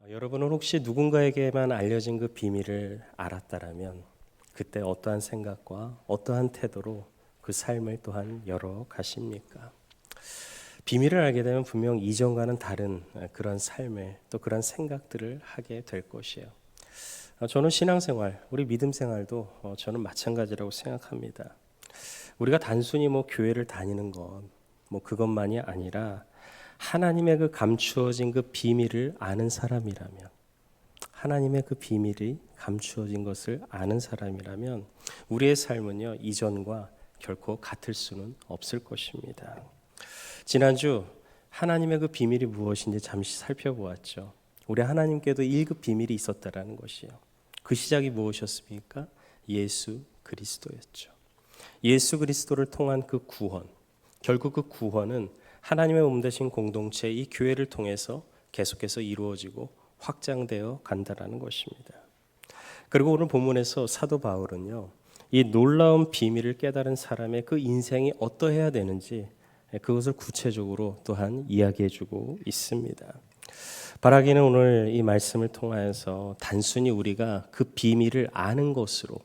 여러분은 혹시 누군가에게만 알려진 그 비밀을 알았다라면 그때 어떠한 생각과 어떠한 태도로 그 삶을 또한 열어가십니까? 비밀을 알게 되면 분명 이전과는 다른 그런 삶을 또 그런 생각들을 하게 될 것이에요. 저는 신앙생활, 우리 믿음 생활도 저는 마찬가지라고 생각합니다. 우리가 단순히 교회를 다니는 것, 그것만이 아니라 하나님의 그 감추어진 그 비밀을 아는 사람이라면, 하나님의 그 비밀이 감추어진 것을 아는 사람이라면 우리의 삶은요, 이전과 결코 같을 수는 없을 것입니다. 지난주 하나님의 그 비밀이 무엇인지 잠시 살펴보았죠. 우리 하나님께도 1급 비밀이 있었다라는 것이요. 그 시작이 무엇이었습니까? 예수 그리스도였죠. 예수 그리스도를 통한 그 구원, 결국 그 구원은 하나님의 몸 되신 공동체 이 교회를 통해서 계속해서 이루어지고 확장되어 간다라는 것입니다. 그리고 오늘 본문에서 사도 바울은요, 이 놀라운 비밀을 깨달은 사람의 그 인생이 어떠해야 되는지 그것을 구체적으로 또한 이야기해주고 있습니다. 바라기는 오늘 이 말씀을 통하여서 단순히 우리가 그 비밀을 아는 것으로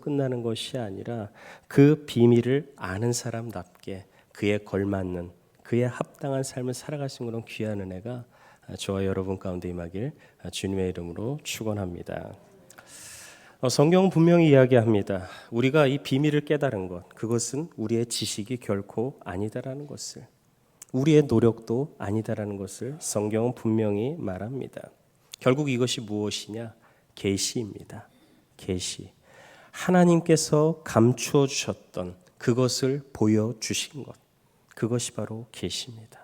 끝나는 것이 아니라 그 비밀을 아는 사람답게 그에 걸맞는 그에 합당한 삶을 살아가신 그런 귀한 은혜가 저와 여러분 가운데 임하길 주님의 이름으로 축원합니다. 성경은 분명히 이야기합니다. 우리가 이 비밀을 깨달은 것, 그것은 우리의 지식이 결코 아니다라는 것을, 우리의 노력도 아니다라는 것을 성경은 분명히 말합니다. 결국 이것이 무엇이냐? 계시입니다. 계시. 하나님께서 감추어 주셨던 그것을 보여주신 것, 그것이 바로 계시입니다.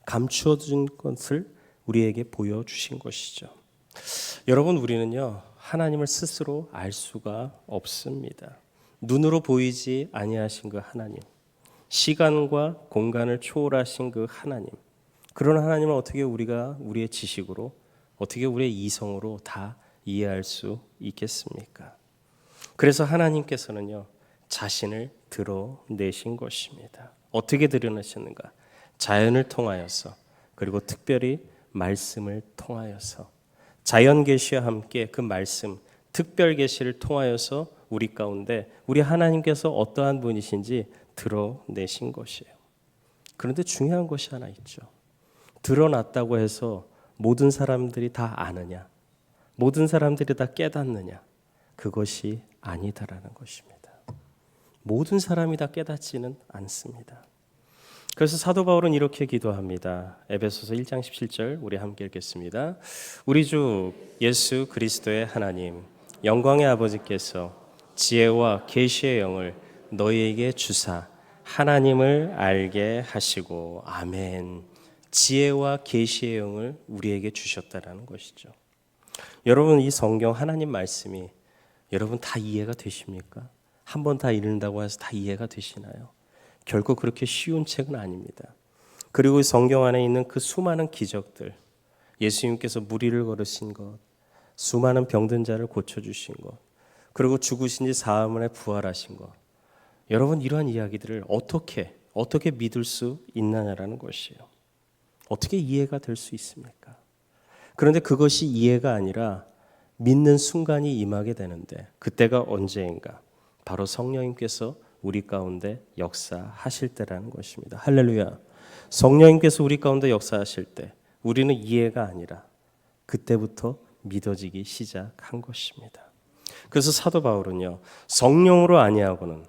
감추어 준 것을 우리에게 보여주신 것이죠. 여러분, 우리는요, 하나님을 스스로 알 수가 없습니다. 눈으로 보이지 아니하신 그 하나님, 시간과 공간을 초월하신 그 하나님, 그런 하나님을 어떻게 우리가 우리의 지식으로, 어떻게 우리의 이성으로 다 이해할 수 있겠습니까? 그래서 하나님께서는요, 자신을 드러내신 것입니다. 어떻게 드러내셨는가? 자연을 통하여서, 그리고 특별히 말씀을 통하여서, 자연 계시와 함께 그 말씀, 특별 계시를 통하여서 우리 가운데 우리 하나님께서 어떠한 분이신지 드러내신 것이에요. 그런데 중요한 것이 하나 있죠. 드러났다고 해서 모든 사람들이 다 아느냐? 모든 사람들이 다 깨닫느냐? 그것이 아니다라는 것입니다. 모든 사람이 다 깨닫지는 않습니다. 그래서 사도 바울은 이렇게 기도합니다. 에베소서 1장 17절 우리 함께 읽겠습니다. 우리 주 예수 그리스도의 하나님, 영광의 아버지께서 지혜와 계시의 영을 너희에게 주사 하나님을 알게 하시고, 아멘. 지혜와 계시의 영을 우리에게 주셨다라는 것이죠. 여러분, 이 성경 하나님 말씀이 여러분 다 이해가 되십니까? 한 번 다 읽는다고 해서 다 이해가 되시나요? 결코 그렇게 쉬운 책은 아닙니다. 그리고 성경 안에 있는 그 수많은 기적들, 예수님께서 무리를 걸으신 것, 수많은 병든 자를 고쳐주신 것, 그리고 죽으신 지 사흘 만에 부활하신 것, 여러분 이러한 이야기들을 어떻게 믿을 수 있느냐라는 것이에요. 어떻게 이해가 될 수 있습니까? 그런데 그것이 이해가 아니라 믿는 순간이 임하게 되는데, 그때가 언제인가? 바로 성령님께서 우리 가운데 역사하실 때라는 것입니다. 할렐루야. 성령님께서 우리 가운데 역사하실 때 우리는 이해가 아니라 그때부터 믿어지기 시작한 것입니다. 그래서 사도 바울은요, 성령으로 아니하고는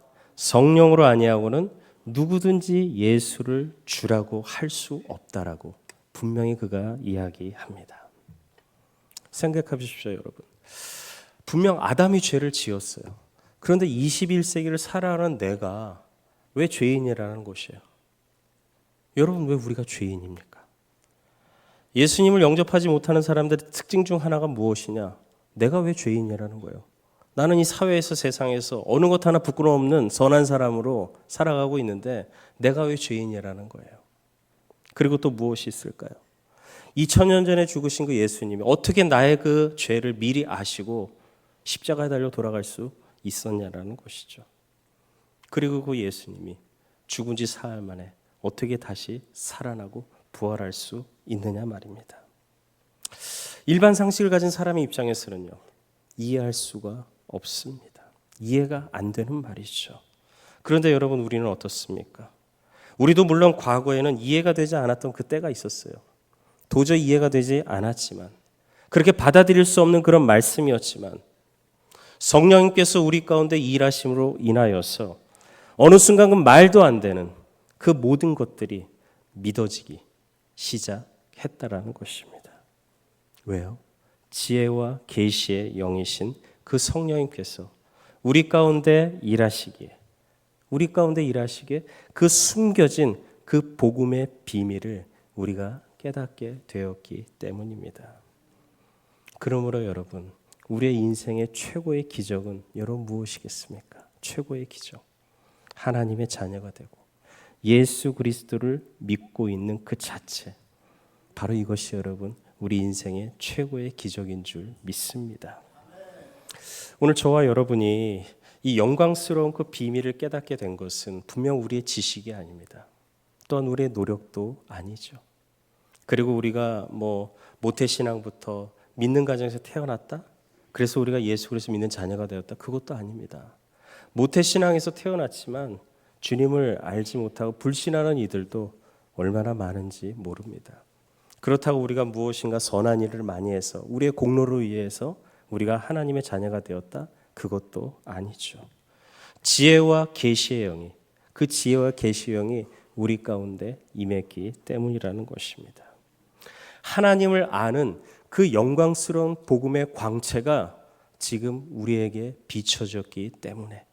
누구든지 예수를 주라고 할 수 없다라고 분명히 그가 이야기합니다. 생각해 보십시오, 여러분. 분명 아담이 죄를 지었어요. 그런데 21세기를 살아가는 내가 왜 죄인이라는 것이에요? 여러분, 왜 우리가 죄인입니까? 예수님을 영접하지 못하는 사람들의 특징 중 하나가 무엇이냐? 내가 왜 죄인이라는 거예요. 나는 이 사회에서, 세상에서 어느 것 하나 부끄러움 없는 선한 사람으로 살아가고 있는데 내가 왜 죄인이라는 거예요. 그리고 또 무엇이 있을까요? 2000년 전에 죽으신 그 예수님이 어떻게 나의 그 죄를 미리 아시고 십자가에 달려 돌아갈 수 있었냐라는 것이죠. 그리고 그 예수님이 죽은 지 사흘 만에 어떻게 다시 살아나고 부활할 수 있느냐 말입니다. 일반 상식을 가진 사람의 입장에서는요, 이해할 수가 없습니다. 이해가 안 되는 말이죠. 그런데 여러분, 우리는 어떻습니까? 우리도 물론 과거에는 이해가 되지 않았던 그 때가 있었어요. 도저히 이해가 되지 않았지만, 그렇게 받아들일 수 없는 그런 말씀이었지만, 성령님께서 우리 가운데 일하심으로 인하여서 어느 순간 그 말도 안 되는 그 모든 것들이 믿어지기 시작했다라는 것입니다. 왜요? 지혜와 계시의 영이신 그 성령님께서 우리 가운데 일하시기에 그 숨겨진 그 복음의 비밀을 우리가 깨닫게 되었기 때문입니다. 그러므로 여러분, 우리의 인생의 최고의 기적은 여러분 무엇이겠습니까? 최고의 기적, 하나님의 자녀가 되고 예수 그리스도를 믿고 있는 그 자체, 바로 이것이 여러분 우리 인생의 최고의 기적인 줄 믿습니다. 오늘 저와 여러분이 이 영광스러운 그 비밀을 깨닫게 된 것은 분명 우리의 지식이 아닙니다. 또한 우리의 노력도 아니죠. 그리고 우리가 모태신앙부터 믿는 가정에서 태어났다? 그래서 우리가 예수 그리스도 믿는 자녀가 되었다? 그것도 아닙니다. 모태신앙에서 태어났지만 주님을 알지 못하고 불신하는 이들도 얼마나 많은지 모릅니다. 그렇다고 우리가 무엇인가 선한 일을 많이 해서 우리의 공로로 의해서 우리가 하나님의 자녀가 되었다? 그것도 아니죠. 지혜와 계시의 영이, 그 지혜와 계시의 영이 우리 가운데 임했기 때문이라는 것입니다. 하나님을 아는 그 영광스러운 복음의 광채가 지금 우리에게 비춰졌기 때문에,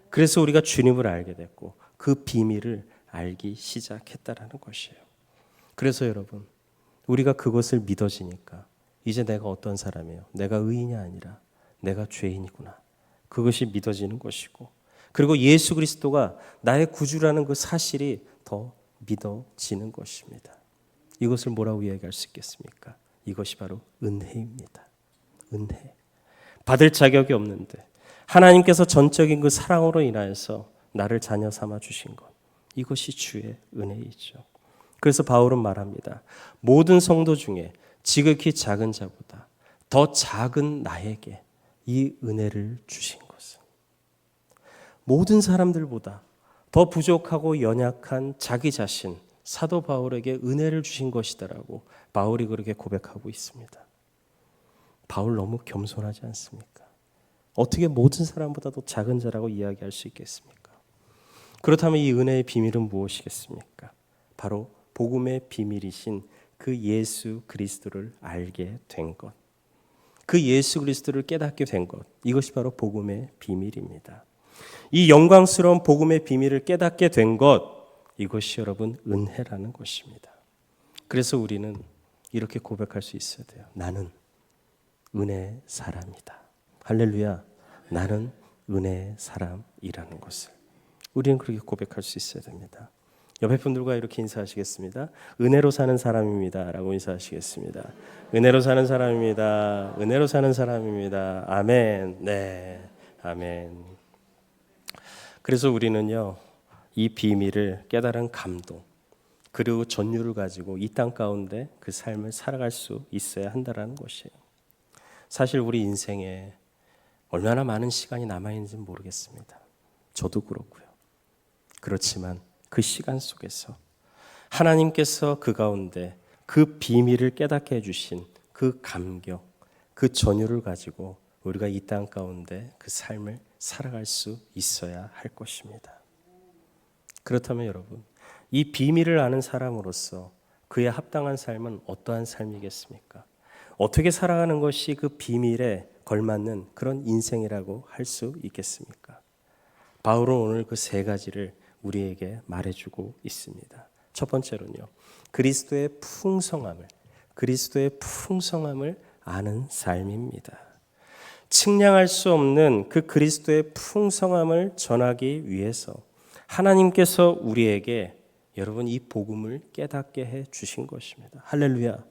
그래서 우리가 주님을 알게 됐고 그 비밀을 알기 시작했다라는 것이에요. 그래서 여러분, 우리가 그것을 믿어지니까 이제 내가 어떤 사람이에요? 내가 의인이 아니라 내가 죄인이구나. 그것이 믿어지는 것이고, 그리고 예수 그리스도가 나의 구주라는 그 사실이 더 믿어지는 것입니다. 이것을 뭐라고 이야기할 수 있겠습니까? 이것이 바로 은혜입니다. 은혜. 받을 자격이 없는데 하나님께서 전적인 그 사랑으로 인하여서 나를 자녀 삼아 주신 것, 이것이 주의 은혜이죠. 그래서 바울은 말합니다. 모든 성도 중에 지극히 작은 자보다 더 작은 나에게 이 은혜를 주신 것은, 모든 사람들보다 더 부족하고 연약한 자기 자신, 사도 바울에게 은혜를 주신 것이다라고 바울이 그렇게 고백하고 있습니다. 바울 너무 겸손하지 않습니까? 어떻게 모든 사람보다도 작은 자라고 이야기할 수 있겠습니까? 그렇다면 이 은혜의 비밀은 무엇이겠습니까? 바로 복음의 비밀이신 그 예수 그리스도를 알게 된 것, 그 예수 그리스도를 깨닫게 된 것, 이것이 바로 복음의 비밀입니다. 이 영광스러운 복음의 비밀을 깨닫게 된 것, 이것이 여러분 은혜라는 것입니다. 그래서 우리는 이렇게 고백할 수 있어야 돼요. 나는 은혜의 사람이다. 할렐루야. 나는 은혜의 사람이라는 것을 우리는 그렇게 고백할 수 있어야 됩니다. 옆에 분들과 이렇게 인사하시겠습니다. 은혜로 사는 사람입니다 라고 인사하시겠습니다. 은혜로 사는 사람입니다. 은혜로 사는 사람입니다. 아멘. 네, 아멘. 그래서 우리는요, 이 비밀을 깨달은 감동 그리고 전율을 가지고 이 땅 가운데 그 삶을 살아갈 수 있어야 한다는 것이에요. 사실 우리 인생에 얼마나 많은 시간이 남아있는지는 모르겠습니다. 저도 그렇고요. 그렇지만 그 시간 속에서 하나님께서 그 가운데 그 비밀을 깨닫게 해주신 그 감격, 그 전율을 가지고 우리가 이 땅 가운데 그 삶을 살아갈 수 있어야 할 것입니다. 그렇다면 여러분, 이 비밀을 아는 사람으로서 그에 합당한 삶은 어떠한 삶이겠습니까? 어떻게 살아가는 것이 그 비밀에 걸맞는 그런 인생이라고 할 수 있겠습니까? 바울은 오늘 그 세 가지를 우리에게 말해주고 있습니다. 첫 번째로는요, 그리스도의 풍성함을 아는 삶입니다. 측량할 수 없는 그 그리스도의 풍성함을 전하기 위해서 하나님께서 우리에게 여러분 이 복음을 깨닫게 해 주신 것입니다. 할렐루야.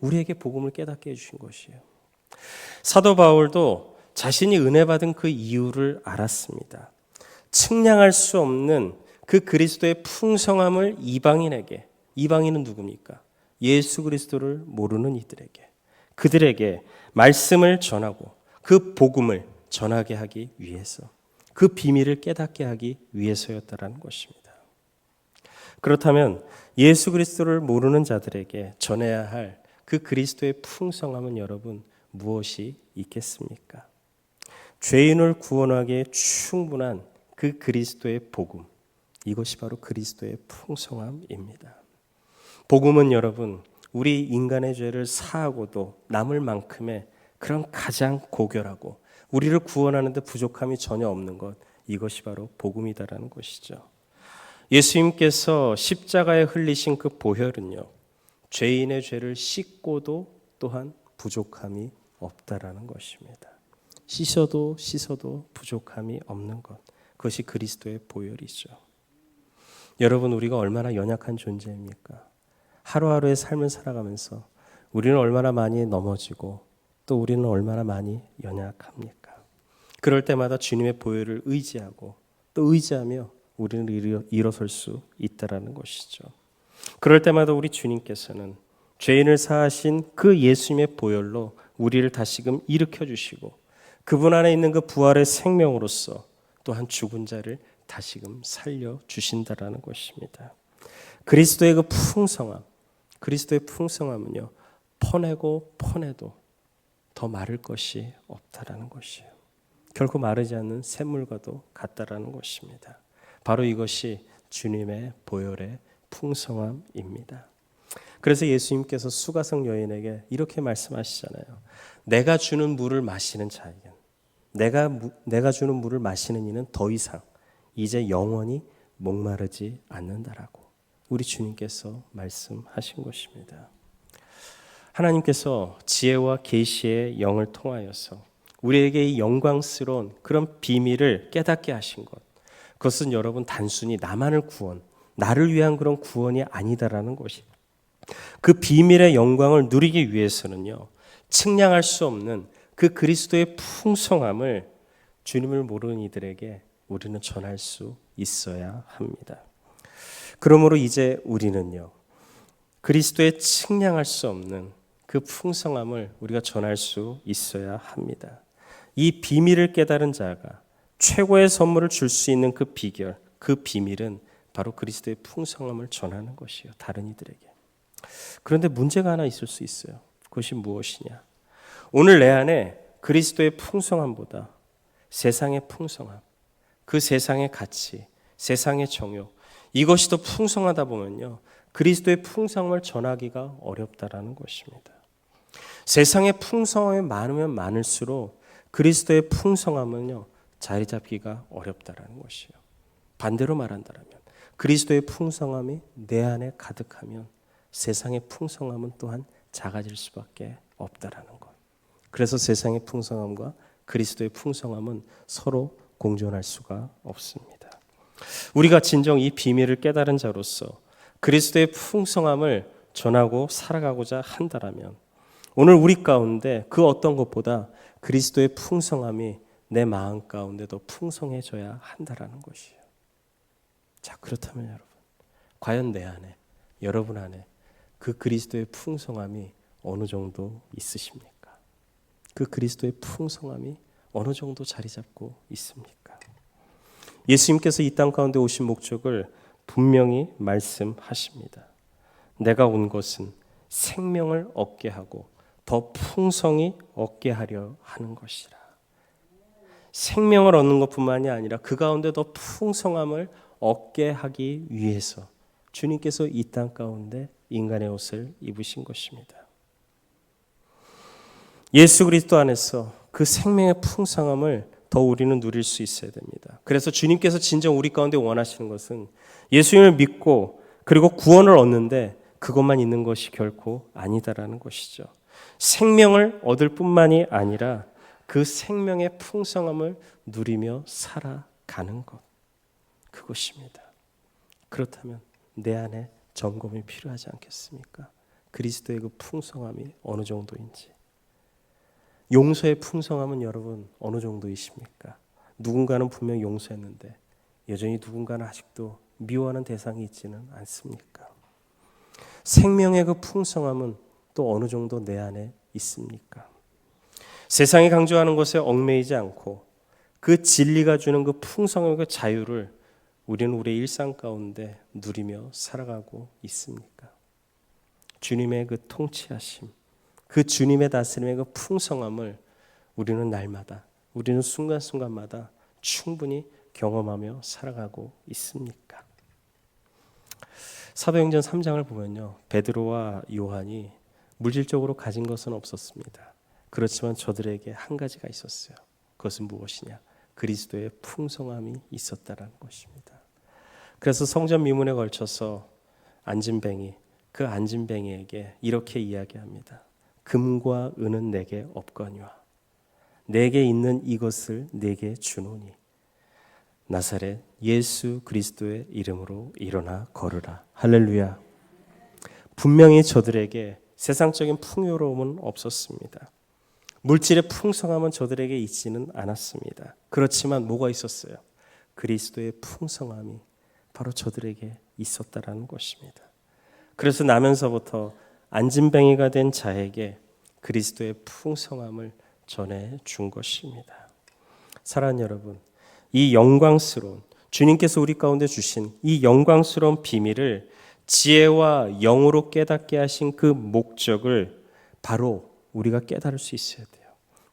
우리에게 복음을 깨닫게 해 주신 것이에요. 사도 바울도 자신이 은혜 받은 그 이유를 알았습니다. 측량할 수 없는 그 그리스도의 풍성함을 이방인에게, 이방인은 누굽니까? 예수 그리스도를 모르는 이들에게, 그들에게 말씀을 전하고 그 복음을 전하게 하기 위해서, 그 비밀을 깨닫게 하기 위해서였다라는 것입니다. 그렇다면 예수 그리스도를 모르는 자들에게 전해야 할 그 그리스도의 풍성함은 여러분 무엇이 있겠습니까? 죄인을 구원하기에 충분한 그 그리스도의 복음, 이것이 바로 그리스도의 풍성함입니다. 복음은 여러분 우리 인간의 죄를 사하고도 남을 만큼의 그런 가장 고결하고 우리를 구원하는 데 부족함이 전혀 없는 것, 이것이 바로 복음이다라는 것이죠. 예수님께서 십자가에 흘리신 그 보혈은요, 죄인의 죄를 씻고도 또한 부족함이 없다라는 것입니다. 씻어도 부족함이 없는 것, 그것이 그리스도의 보혈이죠. 여러분, 우리가 얼마나 연약한 존재입니까? 하루하루의 삶을 살아가면서 우리는 얼마나 많이 넘어지고 또 우리는 얼마나 많이 연약합니까? 그럴 때마다 주님의 보혈을 의지하고 또 의지하며 우리는 일어설 수 있다라는 것이죠. 그럴 때마다 우리 주님께서는 죄인을 사하신 그 예수님의 보혈로 우리를 다시금 일으켜 주시고 그분 안에 있는 그 부활의 생명으로서 또한 죽은 자를 다시금 살려 주신다라는 것입니다. 그리스도의 그 풍성함, 그리스도의 풍성함은요, 퍼내고 퍼내도 더 마를 것이 없다라는 것이에요. 결코 마르지 않는 샘물과도 같다라는 것입니다. 바로 이것이 주님의 보혈의 풍성함입니다. 그래서 예수님께서 수가성 여인에게 이렇게 말씀하시잖아요. 내가 주는 물을 마시는 자에겐, 내가 주는 물을 마시는 이는 더 이상 이제 영원히 목마르지 않는다라고 우리 주님께서 말씀하신 것입니다. 하나님께서 지혜와 계시의 영을 통하여서 우리에게 이 영광스러운 그런 비밀을 깨닫게 하신 것, 그것은 여러분 단순히 나만을 나를 위한 그런 구원이 아니다라는 것이, 그 비밀의 영광을 누리기 위해서는요, 측량할 수 없는 그 그리스도의 풍성함을 주님을 모르는 이들에게 우리는 전할 수 있어야 합니다. 그러므로 이제 우리는요, 그리스도의 측량할 수 없는 그 풍성함을 우리가 전할 수 있어야 합니다. 이 비밀을 깨달은 자가 최고의 선물을 줄 수 있는 그 비결, 그 비밀은 바로 그리스도의 풍성함을 전하는 것이에요. 다른 이들에게. 그런데 문제가 하나 있을 수 있어요. 그것이 무엇이냐? 오늘 내 안에 그리스도의 풍성함보다 세상의 풍성함, 그 세상의 가치, 세상의 정욕, 이것이 더 풍성하다 보면요, 그리스도의 풍성함을 전하기가 어렵다라는 것입니다. 세상의 풍성함이 많으면 많을수록 그리스도의 풍성함은요, 자리 잡기가 어렵다라는 것이에요. 반대로 말한다면 그리스도의 풍성함이 내 안에 가득하면 세상의 풍성함은 또한 작아질 수밖에 없다라는 것. 그래서 세상의 풍성함과 그리스도의 풍성함은 서로 공존할 수가 없습니다. 우리가 진정 이 비밀을 깨달은 자로서 그리스도의 풍성함을 전하고 살아가고자 한다라면 오늘 우리 가운데 그 어떤 것보다 그리스도의 풍성함이 내 마음 가운데 더 풍성해져야 한다라는 것이에요. 자, 그렇다면 여러분, 과연 내 안에, 여러분 안에 그 그리스도의 풍성함이 어느 정도 있으십니까? 그 그리스도의 풍성함이 어느 정도 자리 잡고 있습니까? 예수님께서 이 땅 가운데 오신 목적을 분명히 말씀하십니다. 내가 온 것은 생명을 얻게 하고 더 풍성히 얻게 하려 하는 것이라. 생명을 얻는 것뿐만이 아니라 그 가운데 더 풍성함을 얻게 하기 위해서 주님께서 이 땅 가운데 인간의 옷을 입으신 것입니다. 예수 그리스도 안에서 그 생명의 풍성함을 더 우리는 누릴 수 있어야 됩니다. 그래서 주님께서 진정 우리 가운데 원하시는 것은 예수님을 믿고 그리고 구원을 얻는데 그것만 있는 것이 결코 아니다라는 것이죠. 생명을 얻을 뿐만이 아니라 그 생명의 풍성함을 누리며 살아가는 것, 그것입니다. 그렇다면 내 안에 점검이 필요하지 않겠습니까? 그리스도의 그 풍성함이 어느 정도인지. 용서의 풍성함은 여러분 어느 정도이십니까? 누군가는 분명 용서했는데 여전히 누군가는 아직도 미워하는 대상이 있지는 않습니까? 생명의 그 풍성함은 또 어느 정도 내 안에 있습니까? 세상이 강조하는 것에 얽매이지 않고 그 진리가 주는 그 풍성한 그 자유를 우리는 우리의 일상 가운데 누리며 살아가고 있습니까? 주님의 그 통치하심, 그 주님의 다스림의 그 풍성함을 우리는 날마다, 우리는 순간순간마다 충분히 경험하며 살아가고 있습니까? 사도행전 3장을 보면요, 베드로와 요한이 물질적으로 가진 것은 없었습니다. 그렇지만 저들에게 한 가지가 있었어요. 그것은 무엇이냐? 그리스도의 풍성함이 있었다라는 것입니다. 그래서 성전 미문에 걸쳐서 안진뱅이, 그 안진뱅이에게 이렇게 이야기합니다. 금과 은은 내게 없거니와 내게 있는 이것을 내게 주노니 나사렛 예수 그리스도의 이름으로 일어나 걸으라. 할렐루야. 분명히 저들에게 세상적인 풍요로움은 없었습니다. 물질의 풍성함은 저들에게 있지는 않았습니다. 그렇지만 뭐가 있었어요? 그리스도의 풍성함이 바로 저들에게 있었다라는 것입니다. 그래서 나면서부터 안진뱅이가 된 자에게 그리스도의 풍성함을 전해 준 것입니다. 사랑하는 여러분, 이 영광스러운 주님께서 우리 가운데 주신 이 영광스러운 비밀을 지혜와 영으로 깨닫게 하신 그 목적을 바로 우리가 깨달을 수 있어야 돼요.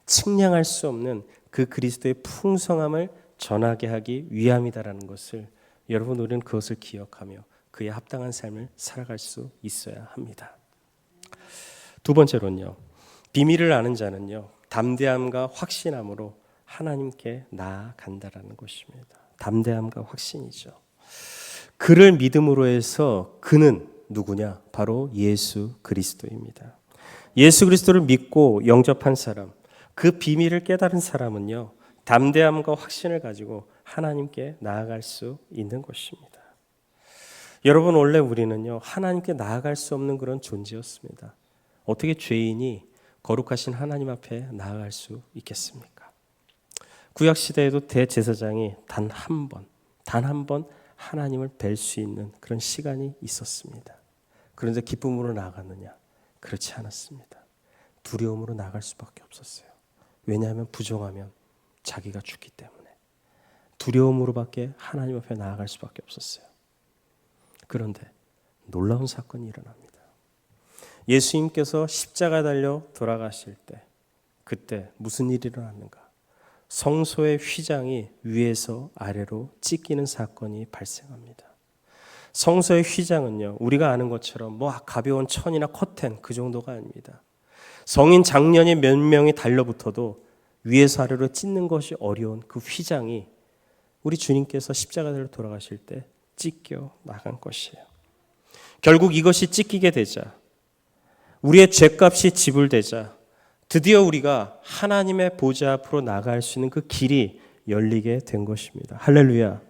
측량할 수 없는 그 그리스도의 풍성함을 전하게 하기 위함이다라는 것을 여러분, 우리는 그것을 기억하며 그에 합당한 삶을 살아갈 수 있어야 합니다. 두 번째로는요, 비밀을 아는 자는요, 담대함과 확신함으로 하나님께 나아간다라는 것입니다. 담대함과 확신이죠. 그를 믿음으로 해서 그는 누구냐? 바로 예수 그리스도입니다. 예수 그리스도를 믿고 영접한 사람, 그 비밀을 깨달은 사람은요, 담대함과 확신을 가지고 하나님께 나아갈 수 있는 것입니다. 여러분, 원래 우리는요, 하나님께 나아갈 수 없는 그런 존재였습니다. 어떻게 죄인이 거룩하신 하나님 앞에 나아갈 수 있겠습니까? 구약 시대에도 대제사장이 단 한 번 하나님을 뵐 수 있는 그런 시간이 있었습니다. 그런데 기쁨으로 나아갔느냐? 그렇지 않았습니다. 두려움으로 나아갈 수밖에 없었어요. 왜냐하면 부정하면 자기가 죽기 때문에 두려움으로밖에 하나님 앞에 나아갈 수밖에 없었어요. 그런데 놀라운 사건이 일어납니다. 예수님께서 십자가 달려 돌아가실 때, 그때 무슨 일이 일어났는가? 성소의 휘장이 위에서 아래로 찢기는 사건이 발생합니다. 성소의 휘장은요, 우리가 아는 것처럼 가벼운 천이나 커튼 그 정도가 아닙니다. 성인 장년이 몇 명이 달려붙어도 위에서 아래로 찢는 것이 어려운 그 휘장이 우리 주님께서 십자가 달려 돌아가실 때 찢겨 나간 것이에요. 결국 이것이 찢기게 되자, 우리의 죄값이 지불되자 드디어 우리가 하나님의 보좌 앞으로 나아갈 수 있는 그 길이 열리게 된 것입니다. 할렐루야.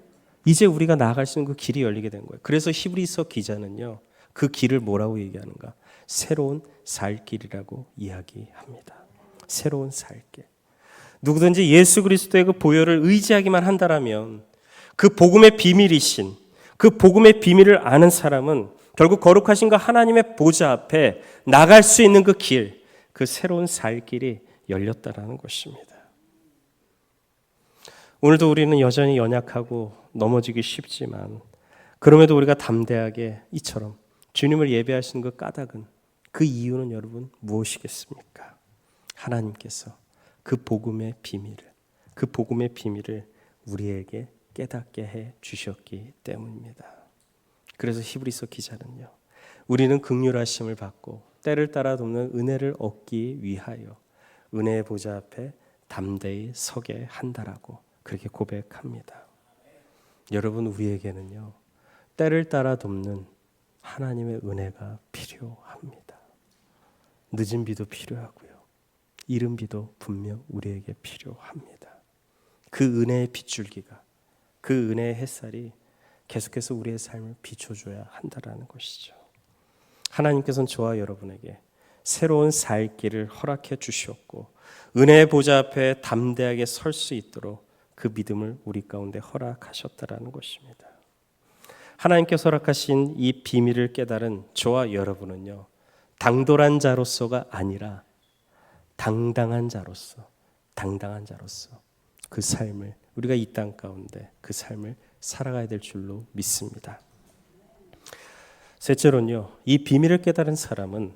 이제 우리가 나아갈 수 있는 그 길이 열리게 된 거예요. 그래서 히브리서 기자는요, 그 길을 뭐라고 얘기하는가? 새로운 살 길이라고 이야기합니다. 새로운 살 길. 누구든지 예수 그리스도의 그 보혈을 의지하기만 한다라면, 그 복음의 비밀이신 그 복음의 비밀을 아는 사람은 결국 거룩하신 그 하나님의 보좌 앞에 나갈 수 있는 그 길, 그 새로운 살 길이 열렸다라는 것입니다. 오늘도 우리는 여전히 연약하고 넘어지기 쉽지만, 그럼에도 우리가 담대하게 이처럼 주님을 예배할 수 있는 그 까닭은, 그 이유는 여러분 무엇이겠습니까? 하나님께서 그 복음의 비밀을 우리에게 깨닫게 해 주셨기 때문입니다. 그래서 히브리서 기자는요, 우리는 긍휼하심을 받고 때를 따라 돕는 은혜를 얻기 위하여 은혜의 보좌 앞에 담대히 서게 한다라고 그렇게 고백합니다. 여러분, 우리에게는요, 때를 따라 돕는 하나님의 은혜가 필요합니다. 늦은 비도 필요하고요, 이른 비도 분명 우리에게 필요합니다. 그 은혜의 빗줄기가, 그 은혜의 햇살이 계속해서 우리의 삶을 비춰줘야 한다라는 것이죠. 하나님께서는 저와 여러분에게 새로운 살 길을 허락해 주셨고, 은혜의 보좌 앞에 담대하게 설 수 있도록 그 믿음을 우리 가운데 허락하셨다라는 것입니다. 하나님께서 허락하신 이 비밀을 깨달은 저와 여러분은요, 당돌한 자로서가 아니라 당당한 자로서 그 삶을 우리가 이 땅 가운데 그 삶을 살아가야 될 줄로 믿습니다. 셋째로는요, 이 비밀을 깨달은 사람은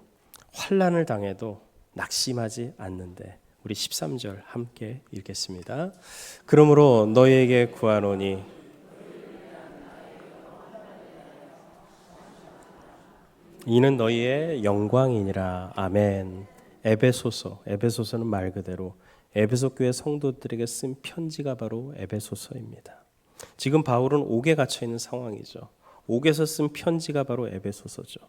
환난을 당해도 낙심하지 않는데, 우리 13절 함께 읽겠습니다. 그러므로 너희에게 구하노니 이는 너희의 영광이니라. 아멘. 에베소서는 말 그대로 에베소 교회 성도들에게 쓴 편지가 바로 에베소서입니다. 지금 바울은 옥에 갇혀 있는 상황이죠. 옥에서 쓴 편지가 바로 에베소서죠.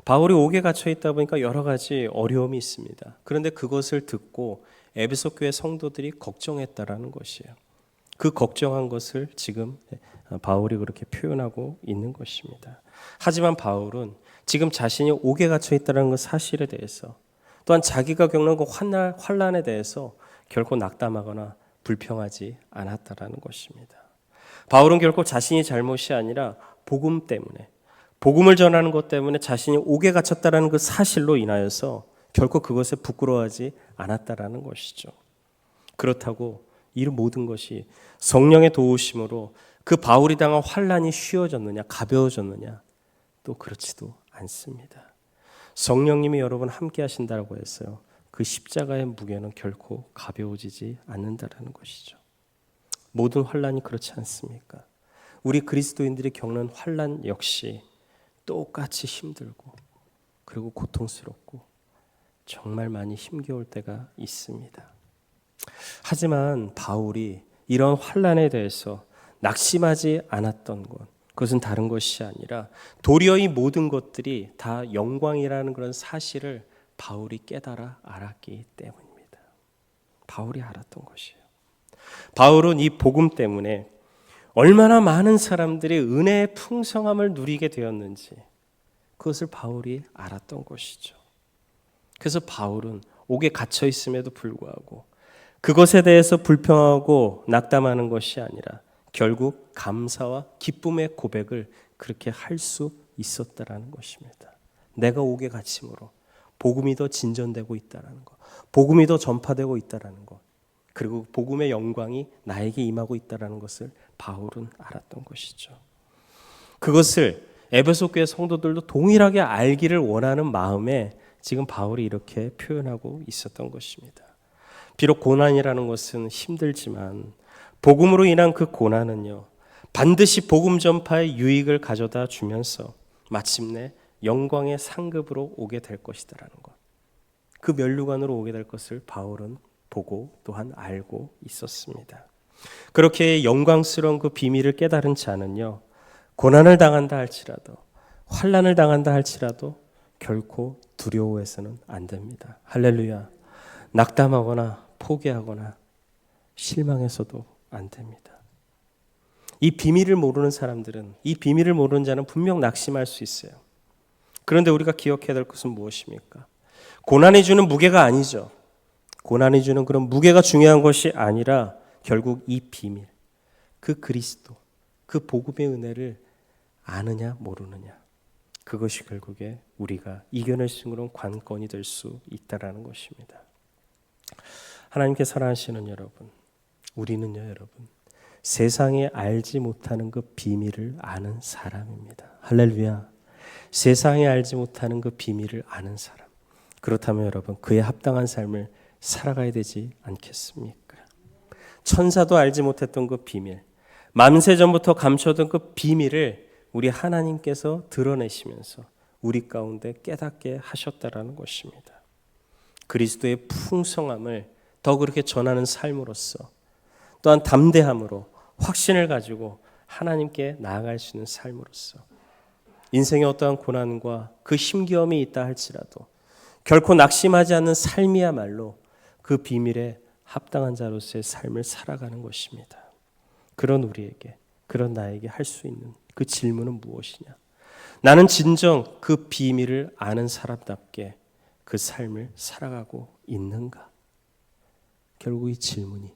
바울이 옥에 갇혀 있다 보니까 여러 가지 어려움이 있습니다. 그런데 그것을 듣고 에베소 교회 성도들이 걱정했다라는 것이에요. 그 걱정한 것을 지금 바울이 그렇게 표현하고 있는 것입니다. 하지만 바울은 지금 자신이 옥에 갇혀 있다는 그 사실에 대해서, 또한 자기가 겪는 그 환난에 대해서 결코 낙담하거나 불평하지 않았다라는 것입니다. 바울은 결코 자신이 잘못이 아니라 복음 때문에, 복음을 전하는 것 때문에 자신이 옥에 갇혔다라는 그 사실로 인하여서 결코 그것에 부끄러워하지 않았다라는 것이죠. 그렇다고 이 모든 것이 성령의 도우심으로 그 바울이 당한 환난이 쉬워졌느냐, 가벼워졌느냐? 또 그렇지도 않습니다. 성령님이 여러분 함께 하신다고 해서요, 그 십자가의 무게는 결코 가벼워지지 않는다라는 것이죠. 모든 환난이 그렇지 않습니까? 우리 그리스도인들이 겪는 환난 역시 똑같이 힘들고 그리고 고통스럽고 정말 많이 힘겨울 때가 있습니다. 하지만 바울이 이런 환난에 대해서 낙심하지 않았던 것, 그것은 다른 것이 아니라 도리어 이 모든 것들이 다 영광이라는 그런 사실을 바울이 깨달아 알았기 때문입니다. 바울이 알았던 것이에요. 바울은 이 복음 때문에 얼마나 많은 사람들이 은혜의 풍성함을 누리게 되었는지 그것을 바울이 알았던 것이죠. 그래서 바울은 옥에 갇혀 있음에도 불구하고 그것에 대해서 불평하고 낙담하는 것이 아니라 결국 감사와 기쁨의 고백을 그렇게 할 수 있었다라는 것입니다. 내가 옥에 갇힘으로 복음이 더 진전되고 있다라는 것, 복음이 더 전파되고 있다라는 것, 그리고 복음의 영광이 나에게 임하고 있다라는 것을 바울은 알았던 것이죠. 그것을 에베소 교회 성도들도 동일하게 알기를 원하는 마음에 지금 바울이 이렇게 표현하고 있었던 것입니다. 비록 고난이라는 것은 힘들지만 복음으로 인한 그 고난은요, 반드시 복음 전파의 유익을 가져다 주면서 마침내 영광의 상급으로 오게 될 것이다라는 것, 그 면류관으로 오게 될 것을 바울은 보고 또한 알고 있었습니다. 그렇게 영광스러운 그 비밀을 깨달은 자는요, 고난을 당한다 할지라도, 환난을 당한다 할지라도 결코 두려워해서는 안 됩니다. 할렐루야. 낙담하거나 포기하거나 실망해서도 안 됩니다. 이 비밀을 모르는 사람들은, 이 비밀을 모르는 자는 분명 낙심할 수 있어요. 그런데 우리가 기억해야 될 것은 무엇입니까? 고난이 주는 무게가 아니죠. 고난이 주는 그런 무게가 중요한 것이 아니라 결국 이 비밀, 그 그리스도, 그 복음의 은혜를 아느냐 모르느냐, 그것이 결국에 우리가 이겨낼 수 있는 관건이 될 수 있다라는 것입니다. 하나님께 사랑하시는 여러분, 우리는요 여러분, 세상에 알지 못하는 그 비밀을 아는 사람입니다. 할렐루야. 세상에 알지 못하는 그 비밀을 아는 사람, 그렇다면 여러분 그에 합당한 삶을 살아가야 되지 않겠습니까? 천사도 알지 못했던 그 비밀, 만세전부터 감춰둔 그 비밀을 우리 하나님께서 드러내시면서 우리 가운데 깨닫게 하셨다라는 것입니다. 그리스도의 풍성함을 더 그렇게 전하는 삶으로서, 또한 담대함으로 확신을 가지고 하나님께 나아갈 수 있는 삶으로서, 인생의 어떠한 고난과 그 힘겨움이 있다 할지라도 결코 낙심하지 않는 삶이야말로 그 비밀에 합당한 자로서의 삶을 살아가는 것입니다. 그런 우리에게, 그런 나에게 할 수 있는 그 질문은 무엇이냐? 나는 진정 그 비밀을 아는 사람답게 그 삶을 살아가고 있는가? 결국 이 질문이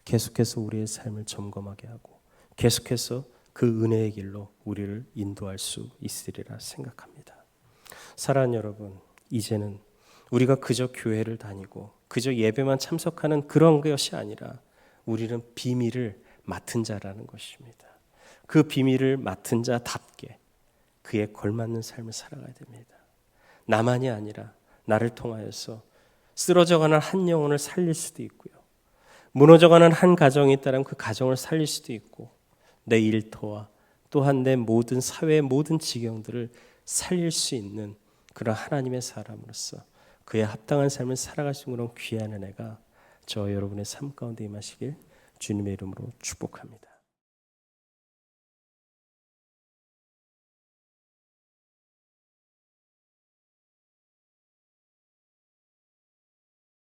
계속해서 우리의 삶을 점검하게 하고 계속해서 그 은혜의 길로 우리를 인도할 수 있으리라 생각합니다. 사랑하는 여러분, 이제는 우리가 그저 교회를 다니고 그저 예배만 참석하는 그런 것이 아니라 우리는 비밀을 맡은 자라는 것입니다. 그 비밀을 맡은 자답게 그에 걸맞는 삶을 살아가야 됩니다. 나만이 아니라 나를 통하여서 쓰러져가는 한 영혼을 살릴 수도 있고요. 무너져가는 한 가정이 있다면 그 가정을 살릴 수도 있고, 내 일터와 또한 내 모든 사회의 모든 지경들을 살릴 수 있는 그런 하나님의 사람으로서 그에 합당한 삶을 살아갈 수 있는 그런 귀한 은혜가 저 여러분의 삶 가운데 임하시길 주님의 이름으로 축복합니다.